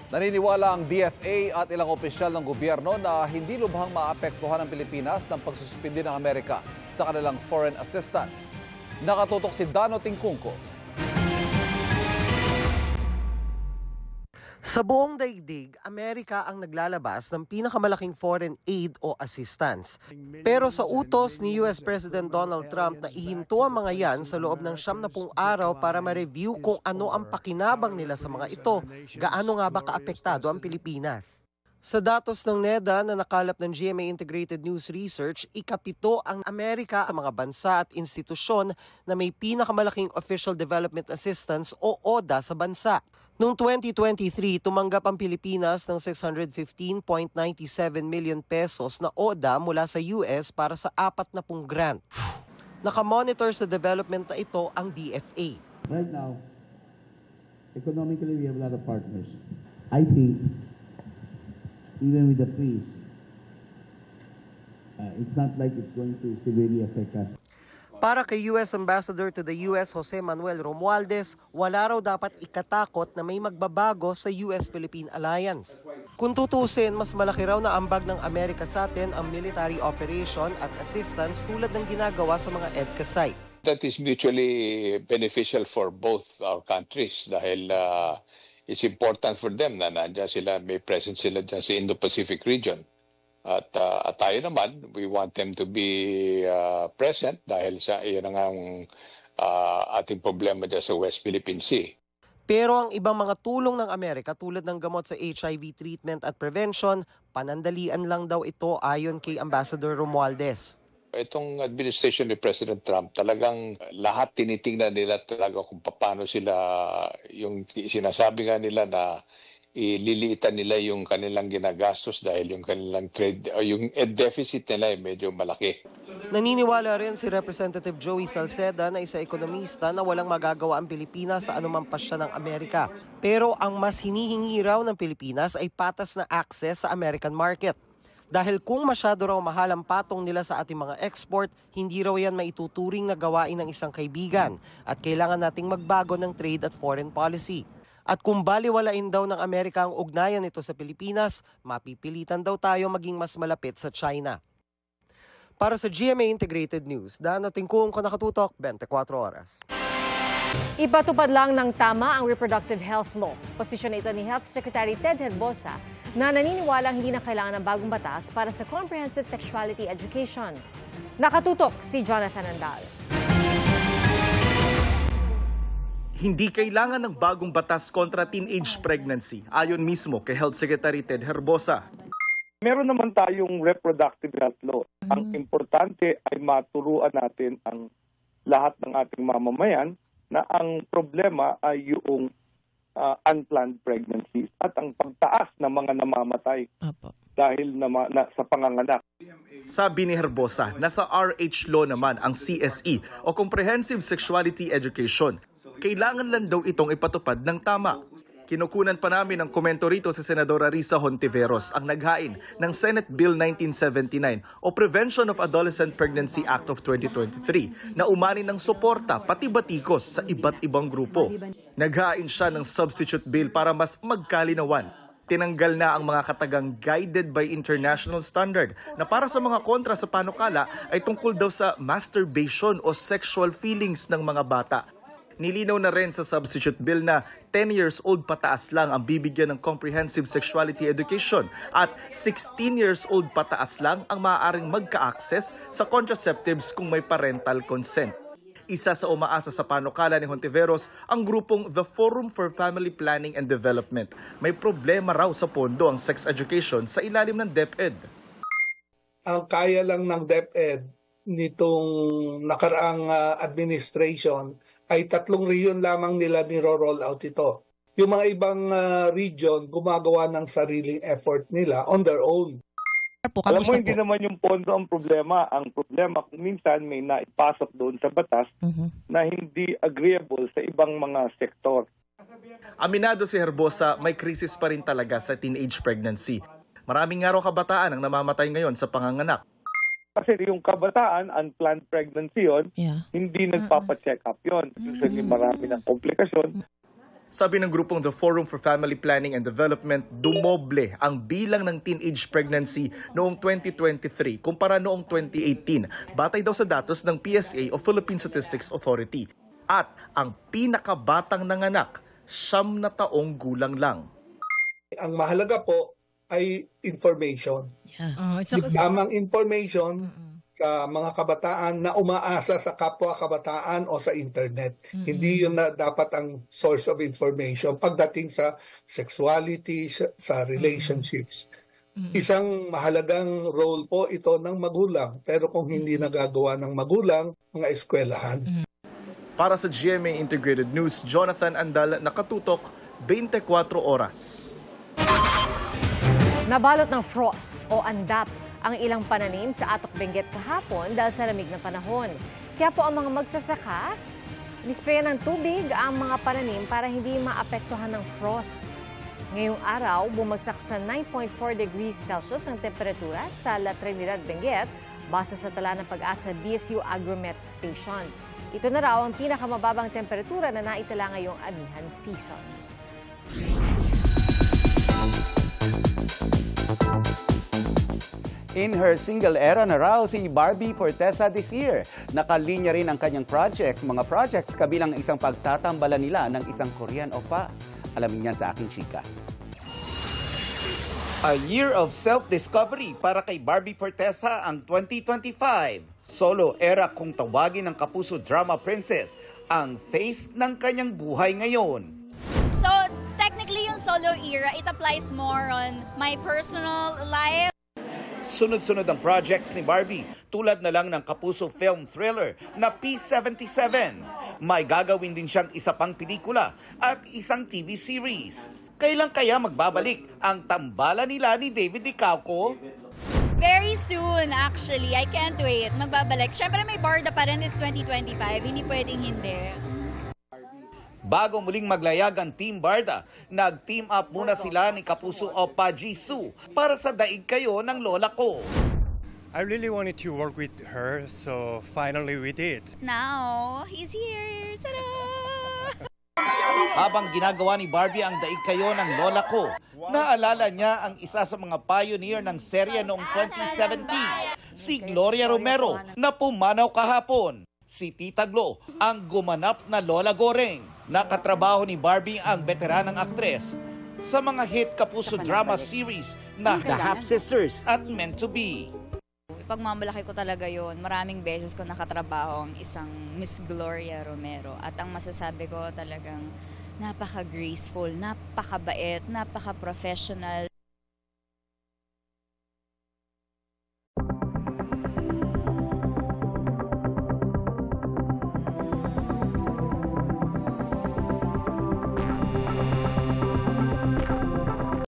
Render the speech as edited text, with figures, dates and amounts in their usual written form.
Naniniwala ang DFA at ilang opisyal ng gobyerno na hindi lubhang maapektuhan ang Pilipinas ng pagsuspindi ng Amerika sa kanilang foreign assistance. Nakatutok si Dano Tingkungko. Sa buong daigdig, Amerika ang naglalabas ng pinakamalaking foreign aid o assistance. Pero sa utos ni US President Donald Trump na ihinto ang mga yan sa loob ng 70 araw para ma-review kung ano ang pakinabang nila sa mga ito, gaano nga ba kaapektado ang Pilipinas. Sa datos ng NEDA na nakalap ng GMA Integrated News Research, ikapito ang Amerika sa mga bansa at institusyon na may pinakamalaking Official Development Assistance o ODA sa bansa. Noong 2023, tumanggap ang Pilipinas ng 615.97 million pesos na ODA mula sa US para sa 40 grant. Nakamonitor sa development na ito ang DFA. Right now, economically we have a lot of partners. I think even with the freeze, it's not like it's going to severely affect us. Para kay US Ambassador to the US Jose Manuel Romualdez, wala raw dapat ikatakot na may magbabago sa US-Philippine Alliance. Kung tutusin, mas malaki raw na ambag ng Amerika sa atin ang military operation at assistance tulad ng ginagawa sa mga EDCA site. That is mutually beneficial for both our countries dahil it's important for them na nandiyan sila, may presence sila dyan sa Indo-Pacific region. At tayo naman, we want them to be present dahil sa iyan ang ating problema dyan sa West Philippine Sea. Pero ang ibang mga tulong ng Amerika tulad ng gamot sa HIV treatment at prevention, panandalian lang daw ito ayon kay Ambassador Romualdez. Itong administration ni President Trump, talagang lahat tinitingnan nila talaga kung paano sila, yung sinasabi nga nila na ililiitan nila yung kanilang ginagastos dahil yung kanilang trade, yung deficit nila ay medyo malaki. Naniniwala rin si Representative Joey Salceda na isa ekonomista na walang magagawa ang Pilipinas sa anumang pasya ng Amerika. Pero ang mas hinihingi raw ng Pilipinas ay patas na access sa American market. Dahil kung masyado raw mahal ang patong nila sa ating mga export, hindi raw yan maituturing na gawain ng isang kaibigan at kailangan nating magbago ng trade at foreign policy. At kung baliwalain daw ng Amerika ang ugnayan nito sa Pilipinas, mapipilitan daw tayo maging mas malapit sa China. Para sa GMA Integrated News, Dano Tingkungko, nakatutok, 24 oras. Ipatupad lang ng tama ang reproductive health law. Posisyon ito ni Health Secretary Ted Herbosa na naniniwalang hindi na kailangan ng bagong batas para sa comprehensive sexuality education. Nakatutok si Jonathan Andal. Hindi kailangan ng bagong batas kontra teenage pregnancy, ayon mismo kay Health Secretary Ted Herbosa. Meron naman tayong reproductive health law. Ang importante ay maturuan natin ang lahat ng ating mamamayan na ang problema ay yung unplanned pregnancies at ang pagtaas ng mga namamatay dahil sa panganganak. Sabi ni Herbosa, nasa RH law naman ang CSE o Comprehensive Sexuality Education. Kailangan lang daw itong ipatupad ng tama. Kinukunan pa namin ang komento rito si Senadora Risa Hontiveros, ang naghain ng Senate Bill 1979 o Prevention of Adolescent Pregnancy Act of 2023 na umani ng suporta pati batikos sa iba't ibang grupo. Naghain siya ng substitute bill para mas magkalinawan. Tinanggal na ang mga katagang guided by international standard na para sa mga kontra sa panukala ay tungkol daw sa masturbation o sexual feelings ng mga bata. Nilinaw na rin sa substitute bill na 10 years old pataas lang ang bibigyan ng comprehensive sexuality education at 16 years old pataas lang ang maaaring magka-access sa contraceptives kung may parental consent. Isa sa umaasa sa panukala ni Hontiveros ang grupong The Forum for Family Planning and Development. May problema raw sa pondo ang sex education sa ilalim ng DepEd. Ang kaya lang ng DepEd nitong nakaraang administration ay 3 region lamang nila niro-roll out ito. Yung mga ibang region gumagawa ng sariling effort nila on their own. Alam mo, hindi naman yung pondo ang problema. Ang problema kung minsan may naipasok doon sa batas na hindi agreeable sa ibang mga sektor. Aminado si Herbosa, may krisis pa rin talaga sa teenage pregnancy. Maraming nga raw kabataan ang namamatay ngayon sa panganganak. Kasi yung kabataan, unplanned pregnancy yun, hindi nagpapacheck up yun. Usually marami ng komplikasyon. Sabi ng grupong The Forum for Family Planning and Development, dumoble ang bilang ng teenage pregnancy noong 2023 kumpara noong 2018, batay daw sa datos ng PSA o Philippine Statistics Authority. At ang pinakabatang nanganak, 9 na taong gulang lang. Ang mahalaga po ay information. Tamang information sa mga kabataan na umaasa sa kapwa kabataan o sa internet. Hindi yun na dapat ang source of information pagdating sa sexuality, sa relationships. Isang mahalagang role po ito ng magulang. Pero kung hindi nagagawa ng magulang, mga eskwelahan. Para sa GMA Integrated News, Jonathan Andal, nakatutok, 24 oras. Nabalot ng frost o andap ang ilang pananim sa Atok Benguet kahapon dahil sa lamig na panahon. Kaya po ang mga magsasaka, nisprayan ng tubig ang mga pananim para hindi maapektuhan ng frost. Ngayong araw, bumagsak sa 9.4 degrees Celsius ang temperatura sa La Trinidad, Benguet, base sa tala ng Pag-asa BSU Agromet Station. Ito na raw ang pinakamababang temperatura na naitala ngayong amihan season. In her single era na raw si Barbie Fortesa this year. Nakalinya rin ang kanyang mga projects kabilang isang pagtatambalan nila ng isang Korean oppa. Alamin yan sa aking chika. A year of self-discovery para kay Barbie Fortesa ang 2025. Solo era kung tawagin ng Kapuso Drama Princess ang face ng kanyang buhay ngayon. So, technically yung solo era, it applies more on my personal life. Sunod-sunod ang projects ni Barbie, tulad na lang ng Kapuso film thriller na P77. May gagawin din siyang isa pang pelikula at isang TV series. Kailan kaya magbabalik ang tambalan nila ni David Licauco? Very soon, actually. I can't wait. Magbabalik. Siyempre may Barda pa rin this 2025. Hindi pwedeng hindi. Bago muling maglayag ang Team Barda, nag-team up muna sila ni Kapuso Oppa Jisoo para sa Daig Kayo ng Lola Ko. I really wanted to work with her, so finally we did. Now, he's here. Ta-da! Habang ginagawa ni Barbie ang Daig Kayo ng Lola Ko, naalala niya ang isa sa mga pioneer ng serye noong 2017, si Gloria Romero, na pumanaw kahapon. Si Tita Glo ang gumanap na Lola Goreng. Nakatrabaho ni Barbie ang veteranang aktres sa mga hit Kapuso drama series na The Half Sisters at Meant to Be. Pagmamalaki ko talaga yon. Maraming beses ko nakatrabaho ang isang Miss Gloria Romero. At ang masasabi ko talagang napaka-graceful, napakabait, napaka-professional.